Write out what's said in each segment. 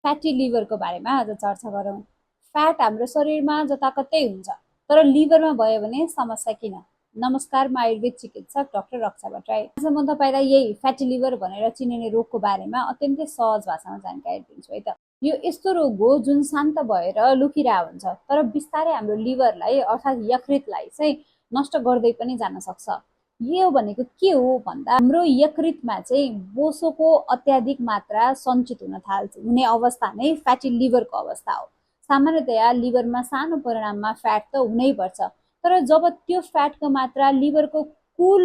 Fatty लिभरको बारेमा आज चर्चा गरौँ। फ्याट हाम्रो शरीरमा जताकतै हुन्छ, तर लिभरमा भयो भने समस्या किन? नमस्कार, म आयुर्वेद चिकित्सक डाक्टर रक्षा भट्टराई। आज म तपाईँलाई यही फ्याटी लिभर भनेर चिनिने रोगको बारेमा अत्यन्तै सहज भाषामा जानकारी दिन्छु है त। यो यस्तो रोग हो जुन शान्त भएर लुकिरहेको हुन्छ, तर बिस्तारै हाम्रो लिभरलाई अर्थात् यकृतलाई चाहिँ नष्ट गर्दै पनि जान सक्छ। यो भनेको के हो भन्दा हाम्रो यकृतमा चाहिँ बोसोको अत्याधिक मात्रा सञ्चित हुने अवस्था नै फ्याटी लिभरको अवस्था हो। सामान्यतया लिभरमा सानो परिमाणमा फ्याट त हुनैपर्छ, तर जब त्यो फ्याटको मात्रा लिभरको कुल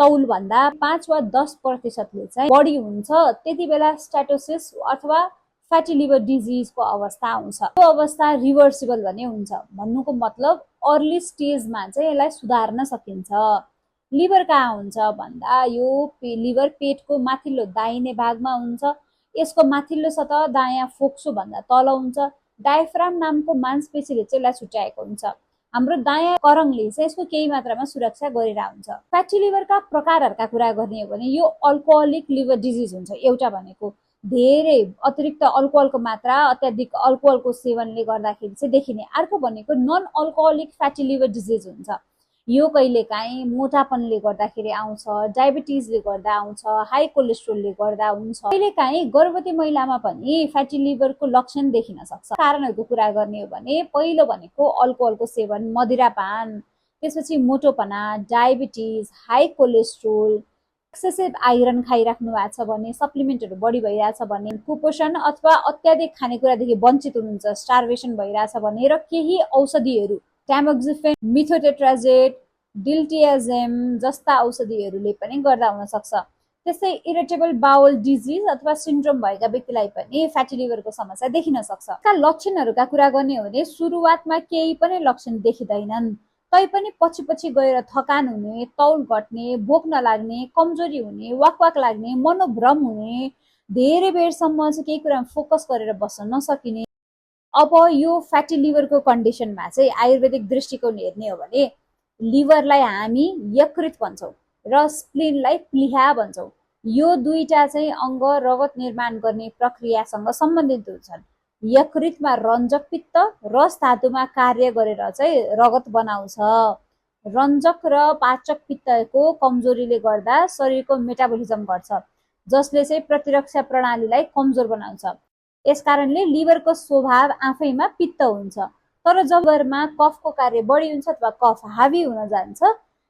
तौल भन्दा 5 वा 10% चाहिँ बढी हुन्छ, त्यति बेला स्ट्याटोसिस अथवा फ्याटी लिभर डिजिजको अवस्था आउँछ। त्यो अवस्था रिभर्सिबल भने हुन्छ। भन्नुको मतलब अर्ली स्टेजमा चाहिँ यसलाई सुधार्न सकिन्छ। लिभर कहाँ हुन्छ भन्दा यो लिभर पेटको माथिल्लो दाहिने भागमा हुन्छ। यसको माथिल्लो सतह दायाँ फोक्सो भन्दा तल हुन्छ। डायफ्राम नामको मांसपेशीले चाहिँ यसलाई छुट्याएको हुन्छ। हाम्रो दायाँ करङले चाहिँ यसको केही मात्रामा सुरक्षा गरिरहेको हुन्छ। फ्याटी लिभरका प्रकारहरूका कुरा गर्ने हो भने यो अल्कोहलिक लिभर डिजिज हुन्छ। एउटा भनेको धेरै अतिरिक्त अल्कोहलको मात्रा, अत्याधिक अल्कोहलको सेवनले गर्दाखेरि चाहिँ देखिने। अर्को भनेको non alcoholic fatty liver disease हुन्छ। यो कहिलेकाहीँ मोटापनले गर्दाखेरि आउँछ, डायबिटिजले गर्दा आउँछ, हाई कोलेस्ट्रोलले गर्दा हुन्छ। कहिलेकाहीँ गर्भवती महिलामा पनि फ्याटी लिभरको लक्षण देखिन सक्छ। कारणहरूको कुरा गर्ने हो भने पहिलो भनेको अल्कोहलको सेवन, मदिरापान, त्यसपछि मोटोपना, diabetes, high cholesterol, excessive iron खाइराख्नु भएको छ भने, सप्लिमेन्टहरू बढी भइरहेछ भने, कुपोषण अथवा अत्याधिक खानेकुरादेखि वञ्चित हुनुहुन्छ, स्टार्भेसन भइरहेछ भने, र केही औषधिहरू ट्यामोक्सिफेन, मिथोटेट्राजेट, डिल्टियाजेम जस्ता औषधिहरूले पनि गर्दा हुन सक्छ। त्यस्तै इरिटेबल बाउल डिजिज अथवा सिन्ड्रोम भएका व्यक्तिलाई पनि फ्याटी लिभरको समस्या देखिन सक्छ। यसका लक्षणहरूका कुरा गर्ने हो भने सुरुवातमा केही पनि लक्षण देखिँदैनन्, तैपनि पछि गएर थकान हुने, तौल घट्ने, भोक नलाग्ने, कमजोरी हुने, वाकवाक लाग्ने, मनोभ्रम हुने, धेरै बेरसम्म चाहिँ केही कुरामा फोकस गरेर बस्न नसकिने। अब यो फ्याटी लिभरको कन्डिसनमा चाहिँ आयुर्वेदिक दृष्टिकोण हेर्ने हो भने लिभरलाई हामी यकृत भन्छौँ र स्प्लिनलाई प्लिहा भन्छौँ। यो दुईटा चाहिँ अङ्ग रगत निर्माण गर्ने प्रक्रियासँग सम्बन्धित हुन्छन्। यकृतमा रञ्जक पित्त रस धातुमा कार्य गरेर चाहिँ रगत बनाउँछ। रञ्जक र पाचक पित्तको कमजोरीले गर्दा शरीरको मेटाबोलिजम घट्छ, जसले चाहिँ प्रतिरक्षा प्रणालीलाई कमजोर बनाउँछ। यसकारणले लिभरको स्वभाव आफैमा पित्त हुन्छ, तर जब लिभरमा कफको कार्य बढी हुन्छ अथवा कफ हावी हुन जान्छ,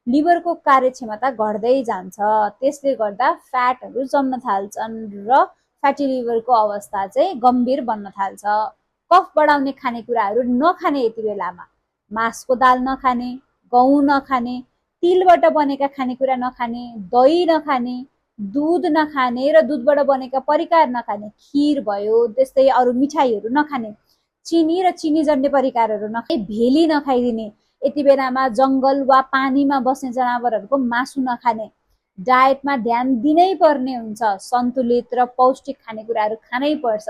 लिभरको कार्यक्षमता घट्दै जान्छ। त्यसले गर्दा फ्याटहरू जम्न थाल्छन् र फ्याटी लिभरको अवस्था चाहिँ गम्भीर बन्न थाल्छ। कफ बढाउने खानेकुराहरू नखाने, यति बेलामा मासको दाल नखाने, गहुँ नखाने, तिलबाट बनेका खानेकुरा नखाने, दही नखाने, दूध नखाने र दूधबाट बनेका परिकार नखाने, खिर भयो, त्यस्तै अरू मिठाईहरू नखाने, चिनी र चिनीजन्य परिकारहरू नखाने, भेली नखाइदिने, यति बेलामा जङ्गल वा पानीमा बस्ने जनावरहरूको मासु नखाने, डायटमा ध्यान दिनै पर्ने हुन्छ। सन्तुलित र पौष्टिक खानेकुराहरू खानै पर्छ।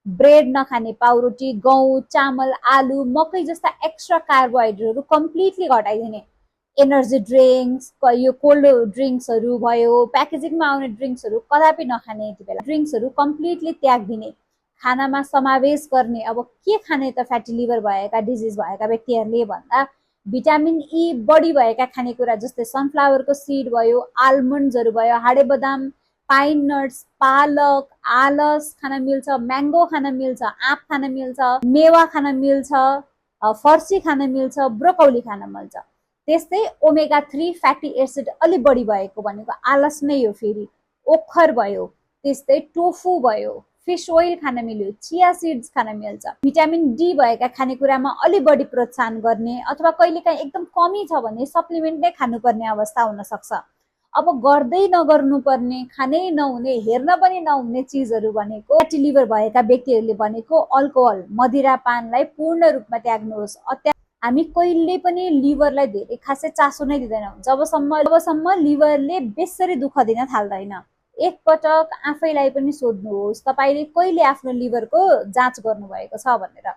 ब्रेड नखाने, पाउरोटी, गहुँ, चामल, आलु, मकै जस्ता एक्स्ट्रा कार्बोहाइड्रेटहरू कम्प्लिटली घटाइदिने। एनर्जी ड्रिङ्क्स, यो कोल्ड ड्रिङ्क्सहरू भयो, प्याकेजिङमा आउने ड्रिङ्क्सहरू कदापि नखाने। यति बेला ड्रिङ्क्सहरू कम्प्लिटली त्यागिदिने। खानामा समावेश गर्ने, अब के खाने त फ्याटी लिभर भएका डिजिज भएका व्यक्तिहरूले भन्दा भिटामिन ई बढी भएका खानेकुरा जस्तै सनफ्लावरको सिड भयो, आलमन्ड्सहरू भयो, हाडे बदाम, पाइन नट्स, पालक, आलस खान मिल्छ, म्याङ्गो खान मिल्छ, आँप खान मिल्छ, मेवा खान मिल्छ, फर्सी खान मिल्छ, ब्रोकौली खान मिल्छ। त्यस्तै ओमेगा 3 फ्याटी एसिड अलि बढी भएको भनेको आलस नै हो। फेरि ओखर भयो, त्यस्तै टोफु भयो, फिश ओइल खान मिल्यो, चिया सिड्स खान मिल्छ। भिटामिन डी भएका खानेकुरामा अलि बढी प्रोत्साहन गर्ने, अथवा कहिलेकाहीँ एकदम कमी छ भने सप्लिमेन्ट नै खानुपर्ने अवस्था हुन सक्छ। अब गर्दै नगर्नुपर्ने, खानै नहुने, हेर्न पनि नहुने चिजहरू भनेको फ्याटी लिभर भएका व्यक्तिहरूले भनेको अल्कोहल, मदिरापानलाई पूर्ण रूपमा त्याग्नुहोस्। हामी कहिले पनि लिभरलाई धेरै खासै चासो नै दिँदैनौँ जबसम्म लिभरले बेसरी दुःख दिन थाल्दैन। एकपटक आफैलाई पनि सोध्नुहोस्, तपाईँले कहिले आफ्नो लिभरको जाँच गर्नुभएको छ भनेर।